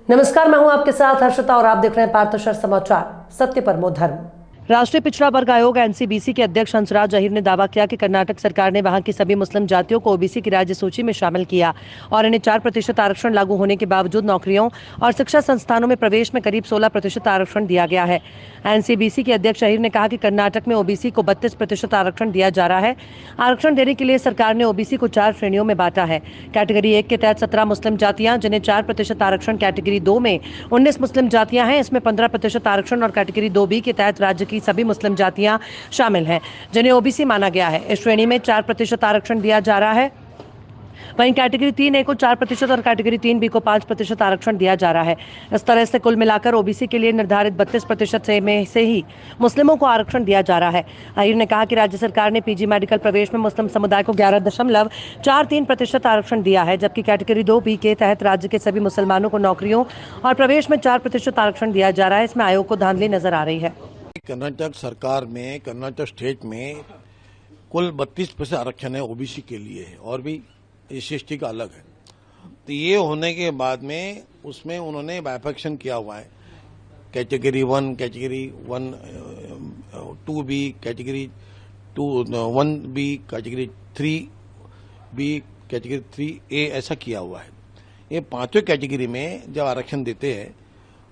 नमस्कार, मैं हूं आपके साथ हर्षिता और आप देख रहे हैं पार्थशर समाचार, सत्य परमो धर्म। राष्ट्रीय पिछड़ा वर्ग आयोग एनसीबीसी के अध्यक्ष हंसराज अहीर ने दावा किया कि कर्नाटक सरकार ने वहां की सभी मुस्लिम जातियों को ओबीसी की राज्य सूची में शामिल किया और इन्हें 4% आरक्षण लागू होने के बावजूद नौकरियों और शिक्षा संस्थानों में प्रवेश में करीब 16% आरक्षण दिया गया है। एनसीबीसी के अध्यक्ष अहीर ने कहा कि कर्नाटक में ओबीसी को 32% आरक्षण दिया जा रहा है। आरक्षण देने के लिए सरकार ने ओबीसी को 4 श्रेणियों में बांटा है। कैटेगरी 1 के तहत 17 मुस्लिम जातियां, जिन्हें 4% आरक्षण, कैटेगरी 2 में 19 मुस्लिम जातियां हैं, इसमें 15% आरक्षण, और कैटेगरी 2B के तहत राज्य की सभी मुस्लिम जातियां शामिल हैं, जिन्हें ओबीसी माना गया है। इस श्रेणी में 4% आरक्षण दिया जा रहा है। वहीं कैटेगरी 3A को 4% और कैटेगरी 3B को 5% आरक्षण दिया जा रहा है। इस तरह से कुल मिलाकर ओबीसी के लिए निर्धारित 32% में से ही मुस्लिमों को आरक्षण दिया जा रहा है। अहीर ने कहा कि राज्य सरकार ने पीजी मेडिकल प्रवेश में मुस्लिम समुदाय को 11.43% आरक्षण दिया है, जबकि कैटेगरी 2B के तहत राज्य के सभी मुसलमानों को नौकरियों और प्रवेश में 4% आरक्षण दिया जा रहा है। इसमें आयोग को धांधली नजर आ रही है। कर्नाटक सरकार में, कर्नाटक स्टेट में कुल 32% आरक्षण है ओबीसी के लिए है और भी एससी का अलग है। तो ये होने के बाद में उसमें उन्होंने बाइफेक्शन किया हुआ है, category 1, category 1 2B, category 1B, category 3B, category 3A, ऐसा किया हुआ है। ये पांचों कैटेगरी में जब आरक्षण देते हैं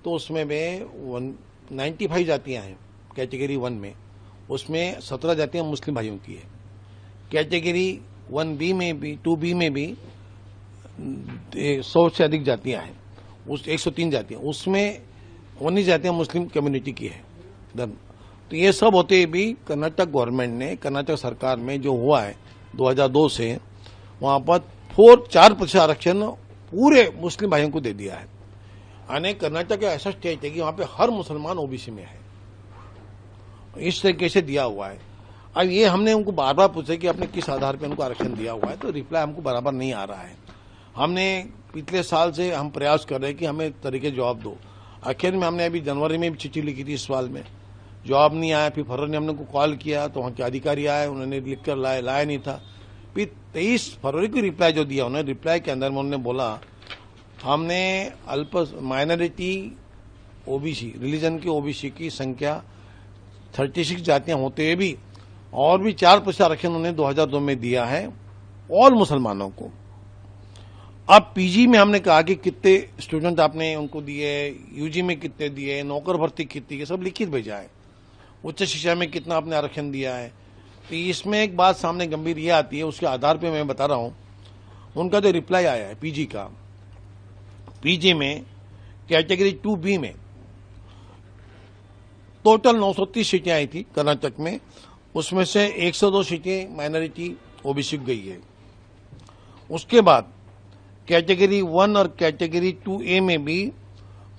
तो उसमें में 95 जातियां हैं कैटेगरी 1 में, उसमें 17 जातियां मुस्लिम भाइयों की है। कैटेगरी 1B में भी, 2B में भी 100 से अधिक जातियां हैं, उस 103 जातियां, उसमें 19 जातियां मुस्लिम कम्युनिटी की है धर्म। तो ये सब होते भी कर्नाटक गवर्नमेंट ने, कर्नाटक सरकार में जो हुआ है 2002 से, वहां पर 4% आरक्षण पूरे मुस्लिम भाइयों को दे दिया है। यानी कर्नाटक का ऐसा स्टेट है कि वहां पे हर मुसलमान ओबीसी में है, इस तरीके से दिया हुआ है। अब ये हमने उनको बार बार पूछा कि आपने किस आधार पर उनको आरक्षण दिया हुआ है, तो रिप्लाई हमको बराबर नहीं आ रहा है। हमने पिछले साल से हम प्रयास कर रहे हैं कि हमें तरीके जवाब दो। आखिर में हमने अभी जनवरी में भी चिट्ठी लिखी थी इस साल में, जवाब नहीं आया। फिर फरवरी में हमने उनको कॉल किया तो वहां के अधिकारी आए, उन्होंने लिख कर लाया नहीं था। फिर 23 फरवरी को रिप्लाई जो दिया उन्होंने, रिप्लाई के अंदर उन्होंने बोला हमने अल्प माइनॉरिटी ओबीसी, रिलीजन की ओबीसी की संख्या 36 जातियां होते हुए भी और भी 4% आरक्षण उन्होंने 2002 में दिया है ऑल मुसलमानों को। अब पीजी में हमने कहा कि कितने स्टूडेंट आपने उनको दिए, यूजी में कितने दिए, नौकर भर्ती कितनी, ये सब लिखित भेजा है। उच्च शिक्षा में कितना आपने आरक्षण दिया है। तो इसमें एक बात सामने गंभीर ये आती है, उसके आधार पर मैं बता रहा हूं, उनका जो रिप्लाई आया है पीजी का, पीजी में कैटेगरी 2B में टोटल 930 सीटें आई थी कर्नाटक में, उसमें से 102 सीटें माइनॉरिटी ओबीसी गई है। उसके बाद कैटेगरी 1 और कैटेगरी 2A में भी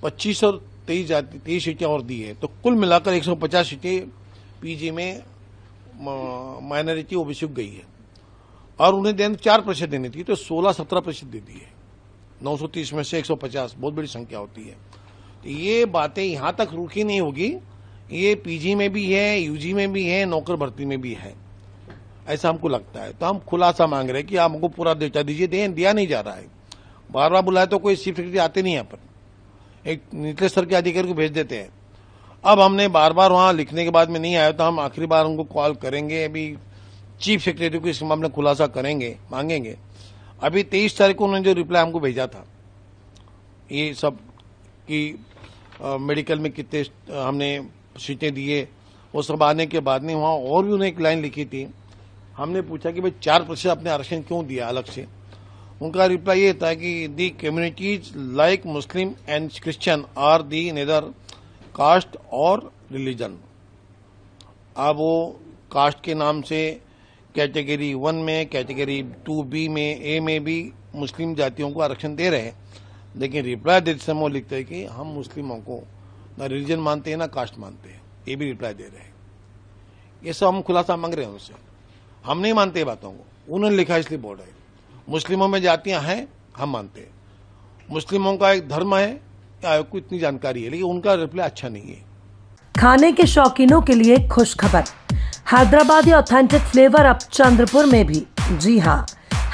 25 और 23 सीटें और दी है। तो कुल मिलाकर 150 सीटें पीजी में माइनॉरिटी ओबीसी गई है और उन्हें 4% देनी थी, तो 16-17% दे दी है। 930 में से 150 बहुत बड़ी संख्या होती है। तो ये बातें यहां तक रुकी नहीं होगी, ये पीजी में भी है, यूजी में भी है, नौकर भर्ती में भी है, ऐसा हमको लगता है। तो हम खुलासा मांग रहे हैं कि आप हमको पूरा डेटा दीजिए। दिया नहीं जा रहा है। बार बार बुलाए तो कोई चीफ सेक्रेटरी आते नहीं यहाँ पर, एक निचले स्तर के अधिकारी को भेज देते हैं। अब हमने बार बार वहां लिखने के बाद में नहीं आया तो हम आखिरी बार उनको कॉल करेंगे, अभी चीफ सेक्रेटरी को इस मामले में खुलासा करेंगे, मांगेंगे। अभी 23 तारीख को उन्होंने जो रिप्लाई हमको भेजा था, ये सब कि मेडिकल में कितने हमने सीटें दिए, वो सब आने के बाद में वहां और भी उन्होंने एक लाइन लिखी थी। हमने पूछा कि भाई 4% आपने आरक्षण क्यों दिया अलग से। उनका रिप्लाई ये था कि the communities like Muslim and Christian are the neither caste or religion. अब वो कास्ट के नाम से कैटेगरी 1 में, कैटेगरी 2B में, A में भी मुस्लिम जातियों को आरक्षण दे रहे हैं, लेकिन रिप्लाई देते समय वो लिखते हैं कि हम मुस्लिमों को ना रिलीजन मानते हैं ना कास्ट मानते हैं, ये भी रिप्लाई दे रहे हैं। ये सब हम खुलासा मांग रहे हैं उनसे। हम नहीं मानते बातों को, उन्होंने लिखा इसलिए बोल रहे हैं। मुस्लिमों में जातियां हैं, हम मानते हैं। मुस्लिमों का एक धर्म है, आयोग को इतनी जानकारी है, लेकिन उनका रिप्लाई अच्छा नहीं है। खाने के शौकीनों के लिए खुश खबर, हैदराबादी ऑथेंटिक फ्लेवर अब चंद्रपुर में भी। जी हाँ,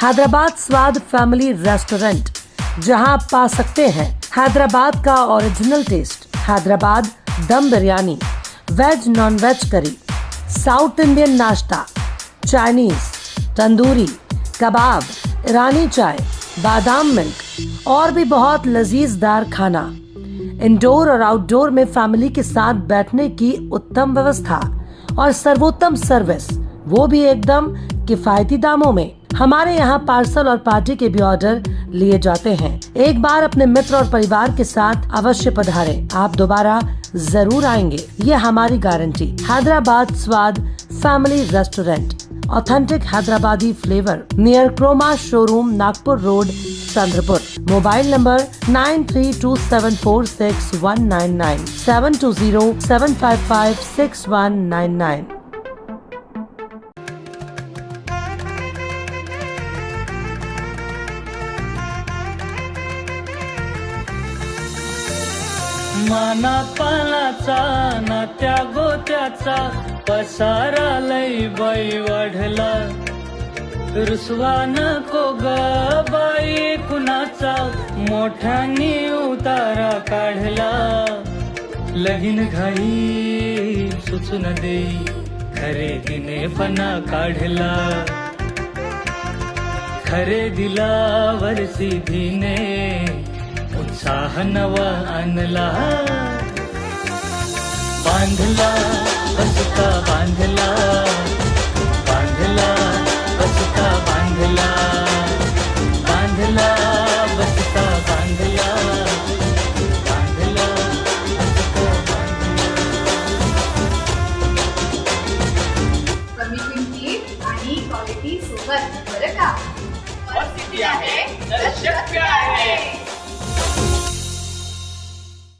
हैदराबाद स्वाद फैमिली रेस्टोरेंट, जहां आप पा सकते हैं हैदराबाद का original taste, Hyderabad dum biryani, veg non veg curry, South Indian नाश्ता, चाइनीज, तंदूरी, कबाब, ईरानी चाय, बादाम मिल्क और भी बहुत लजीजदार खाना। इंडोर और आउटडोर में फैमिली के साथ बैठने की उत्तम व्यवस्था और सर्वोत्तम सर्विस, वो भी एकदम किफायती दामों में। हमारे यहाँ पार्सल और पार्टी के भी ऑर्डर लिए जाते हैं। एक बार अपने मित्र और परिवार के साथ अवश्य पधारें, आप दोबारा जरूर आएंगे, ये हमारी guarantee. Hyderabad Swad family restaurant, authentic Hyderabadi flavour, near Croma showroom, Nagpur road, Chandrapur. Mobile number 9327461199, 7207556199। माना पानाचा नात्या गोत्याचा पसारा लई बाई वाढला, रुसवा नको ग बाई कुणाचा, मोठ्यानी उतारा काढला। लगीन घाई सुचून देई, खरेदीने पणा काढला, खरेदीला वरसी धीने उत्साह नवा आणला। बांधला बसता बांधला, बांधला बसता बांधला।